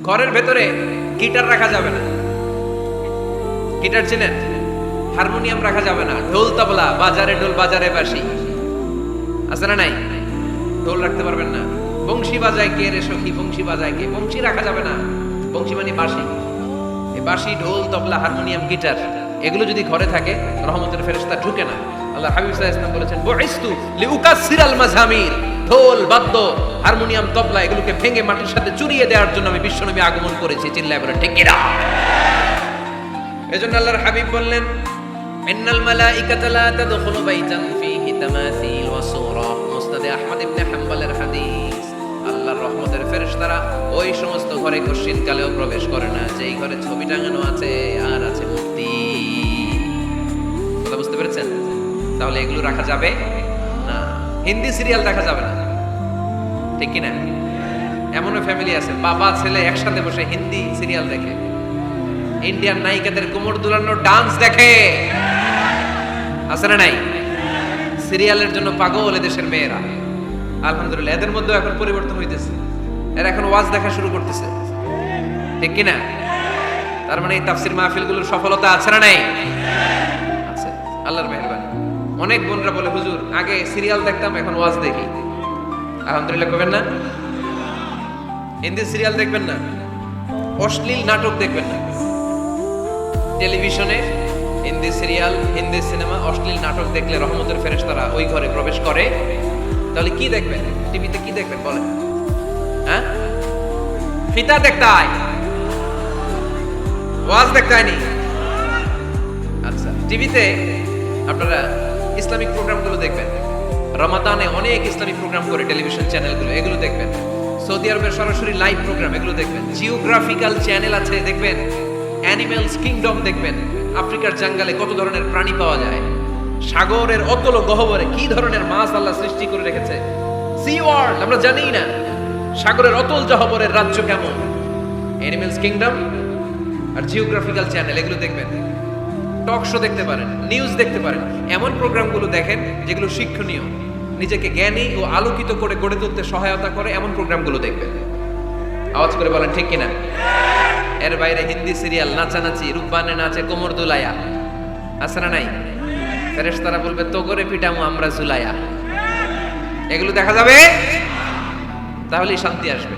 ঘরের ভেতরে গিটার রাখা যাবে না। গিটার চেনেন? হারমোনিয়াম রাখা যাবে না। ঢোল তবলা, বাজারে ঢোল বাজারে বাঁশি, আছে না নাই? ঢোল রাখতে পারবেন না। বংশী বাজায় কে রে সখী, বংশী বাজায় কে? বংশী রাখা যাবে না। বংশী মানে বাঁশি। এই বাঁশি, ঢোল, তবলা, হারমোনিয়াম, গিটার এগুলো যদি ঘরে থাকে রহমতের ফেরেশতা ঢুকে না। আল্লাহ হাবিব সাল্লাল্লাহু আলাইহি ওয়াসাল্লাম বলেছেন, বুইস্তু লিউকাসসিরাল মাযামির, ঢোল, বাদ্য, হারমোনিয়াম, তবলা এগুলোকে ভেঙে মাটির সাথে চুরিয়ে দেওয়ার জন্য আমি বিশ্বনবী আগমন করেছি। চিল্লায় বলেন ঠিক কিনা? এজন্য আল্লাহর হাবিব বললেন, ইন্নাল মালাইকাতা লা তাদখুলু বাইতান ফীহি তামাসিল ওয়া সূরা। মুসনাদে আহমদ ইবনে হাম্বলের হাদিস। আল্লাহর রহমতের ফেরেশতারা ওই সমস্ত ঘরে কশিন কালেও প্রবেশ করে না যেই ঘরে ছবি টাঙানো আছে আর আছে মূর্তি। কথা বুঝতে পেরেছেন? তাহলে এগুলো রাখা যাবে না। হিন্দি সিরিয়াল দেখা যাবে না, ঠিক কিনা? এমনও ফ্যামিলি আছে বাবা ছেলে একসাথে বসে হিন্দি সিরিয়াল দেখে, ইন্ডিয়ান নায়িকাদের কোমর দুলানো ডান্স দেখে, আছে না নাই? সিরিয়ালের জন্য পাগল এদেশের মেয়েরা। আলহামদুলিল্লাহ এদের মধ্যে এখন পরিবর্তন হইতেছে, এরা এখন ওয়াজ দেখা শুরু করতেছে, ঠিক কিনা? তার মানে এই তাফসির মাহফিলগুলোর সফলতা আছে না নাই? আছে, আল্লাহর মেহেরবানি। অনেক বোনরা বলে, হুজুর আগে সিরিয়াল দেখতাম এখন ওয়াজ দেখি। আলহামদুলিল্লাহ করবেন না? হিন্দি সিরিয়াল দেখবেন না, অশ্লীল নাটক দেখবেন না। টেলিভিশনে হিন্দি সিরিয়াল, হিন্দি সিনেমা, অশ্লীল নাটক দেখলে রহমতের ফেরেশতারা ওই ঘরে প্রবেশ করে। তাহলে কি দেখবেন? টিভিতে কি দেখবেন বলেন? হ্যাঁ, ফিতা দেখতে হয়, ওয়াজ দেখতে হয়নি। আচ্ছা, টিভিতে আপনারা ইসলামিক প্রোগ্রামগুলো দেখবেন। রমাদানে অনেক ইসলামিক প্রোগ্রাম করে টেলিভিশন চ্যানেলগুলো, এগুলো দেখবেন। সৌদি আরবের সরাসরি লাইভ প্রোগ্রাম এগুলো দেখবেন। জিওগ্রাফিক্যাল চ্যানেল আছে, দেখবেন। অ্যানিমেলস কিংডম দেখবেন। আফ্রিকার জঙ্গলে কত ধরনের প্রাণী পাওয়া যায়, সাগরের অতল গহ্বরে কি ধরনের মাছ আল্লাহ সৃষ্টি করে রেখেছে। সি ওয়ার্ল্ড আমরা জানি না, সাগরের অতল গহ্বরের রাজ্য কেমন। অ্যানিমেলস কিংডম আর জিওগ্রাফিক্যাল চ্যানেল এগুলো দেখবেন। টক শো দেখতে পারেন, নিউজ দেখতে পারেন। এমন প্রোগ্রামগুলো দেখেন যেগুলো শিক্ষণীয়, নিজেকে জ্ঞানী ও আলোকিত করে গড়ে তুলতে সহায়তা করে, এমন প্রোগ্রামগুলো দেখবেন। আওয়াজ করে বলেন ঠিক কিনা? এর বাইরে হিন্দি সিরিয়াল, নাচানাচি, রূপবানে নাচে কোমর দুলায়া, আছে না নাই? ফেরেশতারা বলবে তো করে পিটামু আমরা জুলায়া। এগুলো দেখা যাবে, তাহলেই শান্তি আসবে।